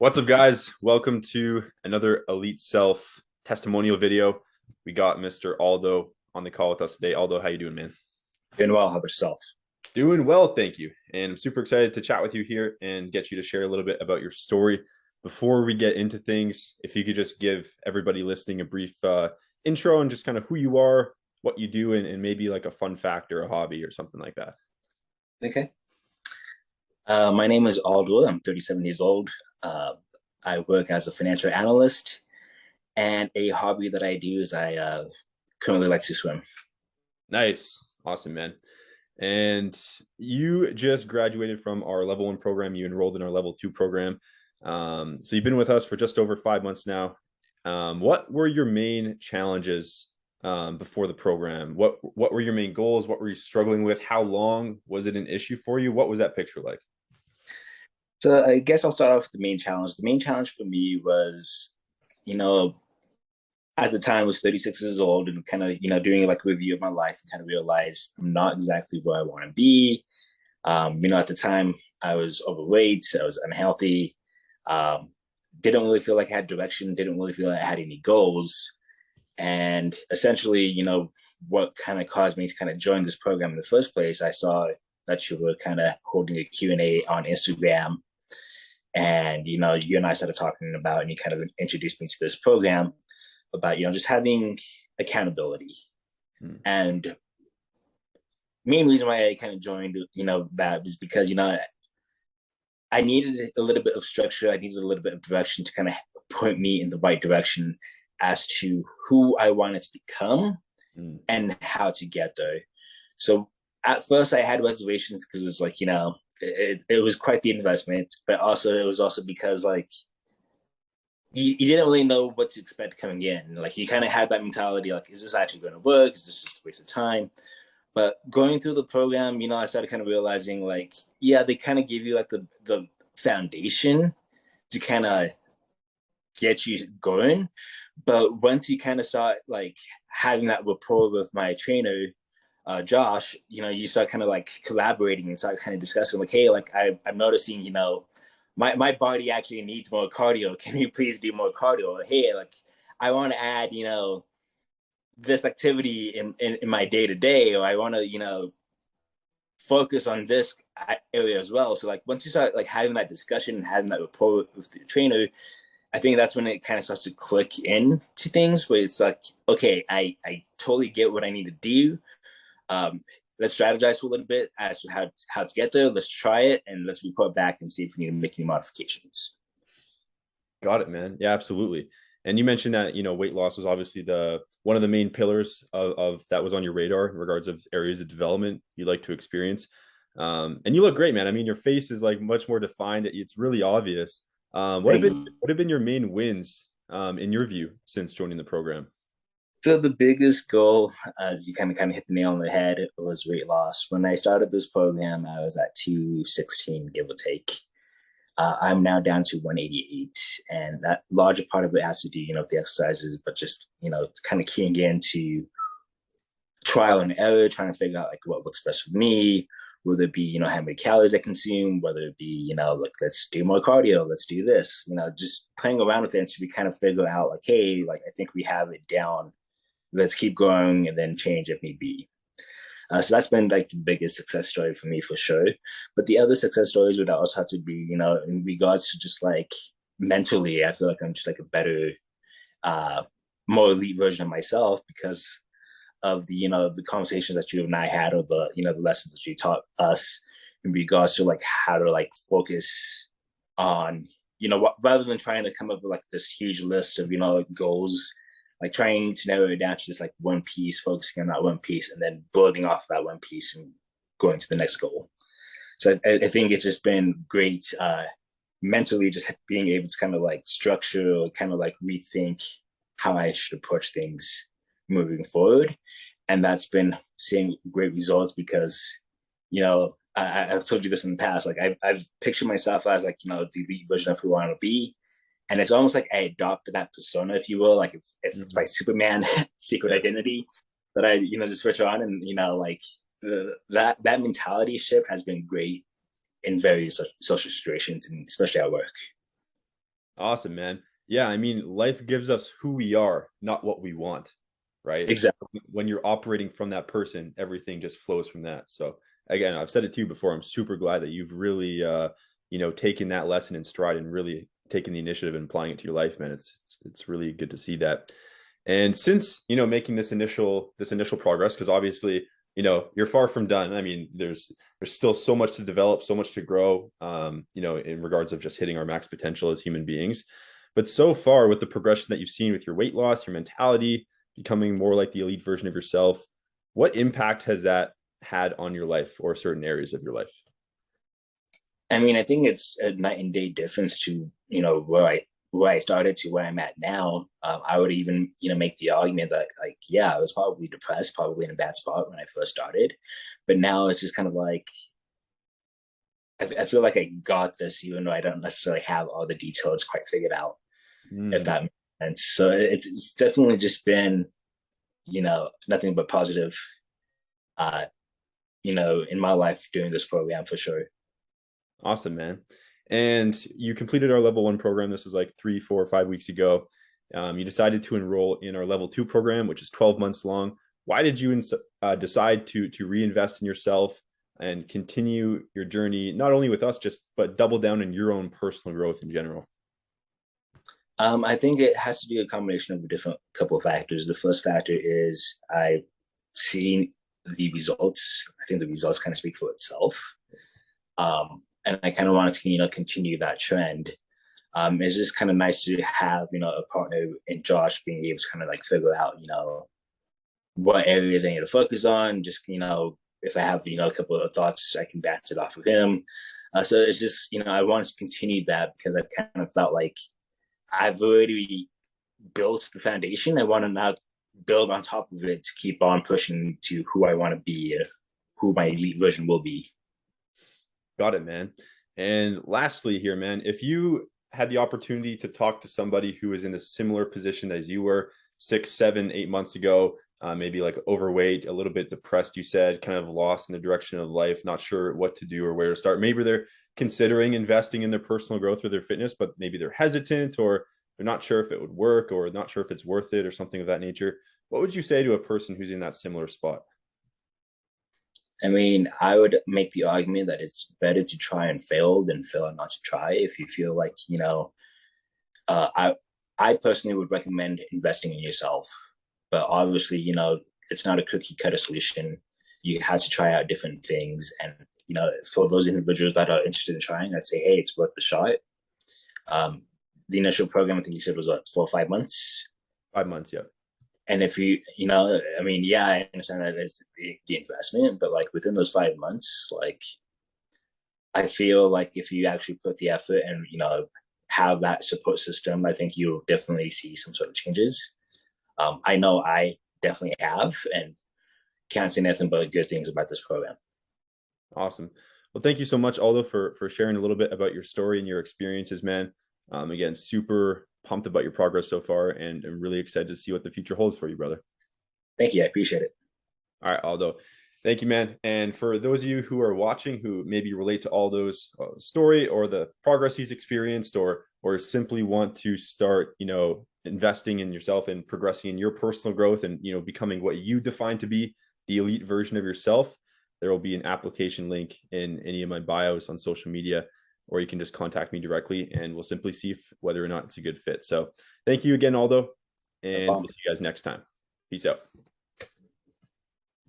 What's up, guys? Welcome to another Elite Self testimonial video. We got Mr. Aldo on the call with us today. Aldo, how you doing, man? Doing well. How about yourself? Doing well, thank you. And I'm super excited to chat with you here and get you to share a little bit about your story. Before we get into things, if you could just give everybody listening a brief intro and just kind of who you are, what you do, and maybe like a fun fact or a hobby or something like that. Okay. My name is Aldo. I'm 37 years old. I work as a financial analyst, and a hobby that I do is I currently like to swim. Nice. Awesome, man. And you just graduated from our level 1 program. You enrolled in our level 2 program. So you've been with us for just over 5 months now. What were your main challenges before the program? What were your main goals? What were you struggling with? How long was it an issue for you? What was that picture like? So I guess I'll start off with the main challenge. The main challenge for me was, you know, at the time I was 36 years old and kind of, doing like a review of my life and kind of realized I'm not exactly where I want to be. At the time I was overweight, I was unhealthy, um, didn't really feel like I had direction, didn't really feel like I had any goals. And essentially, what kind of caused me to kind of join this program in the first place, I saw that you were kind of holding a Q&A on Instagram. And, you and I started talking about, and you kind of introduced me to this program about, just having accountability. Hmm. And main reason why I kind of joined, that was because, I needed a little bit of structure. I needed a little bit of direction to kind of point me in the right direction as to who I wanted to become and how to get there. So at first I had reservations because it's like, it was quite the investment, but also it was also because like you didn't really know what to expect coming in. Like you kind of had that mentality, like, is this actually going to work? Is this just a waste of time? But going through the program, I started kind of realizing like, yeah, they kind of give you like the foundation to kind of get you going. But once you kind of start like having that rapport with my trainer, Josh, you start kind of like collaborating and start kind of discussing like, hey, like I'm noticing, my body actually needs more cardio. Can you please do more cardio? Or, hey, like I want to add, this activity in my day to day, or I want to, focus on this area as well. So like once you start like having that discussion and having that rapport with the trainer, I think that's when it kind of starts to click in to things where it's like, okay, I totally get what I need to do. Let's strategize for a little bit as to how to get there. Let's try it and let's report back and see if we need to make any modifications. Got it, man. Yeah, absolutely. And you mentioned that, weight loss was obviously the one of the main pillars of that was on your radar in regards of areas of development you like to experience. And you look great, man. I mean, your face is like much more defined. It's really obvious. Thank you. What have been your main wins in your view since joining the program? So the biggest goal, as you kind of hit the nail on the head, was weight loss. When I started this program, I was at 216, give or take. I'm now down to 188, and that larger part of it has to do, with the exercises, but just kind of keying into trial and error, trying to figure out like what works best for me, whether it be, how many calories I consume, whether it be, like let's do more cardio, let's do this, just playing around with it until we kind of figure out like, hey, like I think we have it down. Let's keep going and then change if need be. So that's been like the biggest success story for me for sure. But the other success stories would also have to be, in regards to just like mentally, I feel like I'm just like a better, uh, more elite version of myself because of the the conversations that you and I had, or the the lessons that you taught us in regards to like how to like focus on rather than trying to come up with like this huge list of goals, like trying to narrow it down to just like one piece, focusing on that one piece, and then building off that one piece and going to the next goal. So I think it's just been great, mentally, just being able to kind of like structure or kind of like rethink how I should approach things moving forward. And that's been seeing great results because, I've told you this in the past, like I've pictured myself as like, the elite version of who I want to be. And it's almost like I adopted that persona, if you will, like if it's my Superman secret Yeah. identity that I, just switch on and, like that mentality shift has been great in various social situations and especially at work. Awesome, man. Yeah, I mean, life gives us who we are, not what we want, right? And Exactly. when you're operating from that person, everything just flows from that. So again, I've said it to you before. I'm super glad that you've really, taken that lesson in stride and really taken the initiative and applying it to your life, man. It's really good to see that. And since making this initial progress, because obviously you're far from done. I mean, there's still so much to develop, so much to grow, in regards of just hitting our max potential as human beings. But so far, with the progression that you've seen with your weight loss, your mentality, becoming more like the elite version of yourself, what impact has that had on your life or certain areas of your life? I mean, I think it's a night and day difference to where I started to where I'm at now. I would even make the argument that like yeah, I was probably depressed, probably in a bad spot when I first started, but now it's just kind of like I feel like I got this, even though I don't necessarily have all the details quite figured out. If Mm. that makes sense. So it's definitely just been nothing but positive. Uh, in my life doing this program for sure. Awesome, man. And you completed our level one program. This was like 3, 4, 5 weeks ago. You decided to enroll in our level two program, which is 12 months long. Why did you decide to reinvest in yourself and continue your journey, not only with us, but double down in your own personal growth in general? I think it has to do a combination of a different couple of factors. The first factor is I've seen the results. I think the results kind of speak for itself. And I kind of wanted to, continue that trend. It's just kind of nice to have, a partner in Josh being able to kind of like figure out, what areas I need to focus on. Just, if I have, a couple of thoughts, I can bounce it off of him. So it's just, I wanted to continue that because I kind of felt like I've already built the foundation. I want to now build on top of it to keep on pushing to who I want to be, who my elite version will be. Got it, man. And lastly, here, man, if you had the opportunity to talk to somebody who was in a similar position as you were 6, 7, 8 months ago, maybe like overweight, a little bit depressed, you said, kind of lost in the direction of life, not sure what to do or where to start. Maybe they're considering investing in their personal growth or their fitness, but maybe they're hesitant or they're not sure if it would work or not sure if it's worth it or something of that nature. What would you say to a person who's in that similar spot? I mean, I would make the argument that it's better to try and fail than fail and not to try. If you feel like, uh, I I personally would recommend investing in yourself, but obviously, it's not a cookie cutter solution. You have to try out different things, and for those individuals that are interested in trying, I'd say, hey, it's worth the shot. Um, the initial program, I think you said was what, 4 or 5 months. 5 months, yeah. And if I mean, yeah, I understand that it's the investment, but like within those 5 months, like I feel like if you actually put the effort and have that support system, I think you'll definitely see some sort of changes. I know I definitely have, and can't say nothing but good things about this program. Awesome. Well, thank you so much, Aldo, for sharing a little bit about your story and your experiences, man. Again, super pumped about your progress so far, and I'm really excited to see what the future holds for you, brother. Thank you, I appreciate it. All right, Aldo. Thank you, man. And for those of you who are watching who maybe relate to Aldo's story or the progress he's experienced, or simply want to start, investing in yourself and progressing in your personal growth and becoming what you define to be the elite version of yourself, there will be an application link in any of my bios on social media, or you can just contact me directly, and we'll simply see whether or not it's a good fit. So, thank you again, Aldo, No and we'll problem. see you guys next time. Peace out.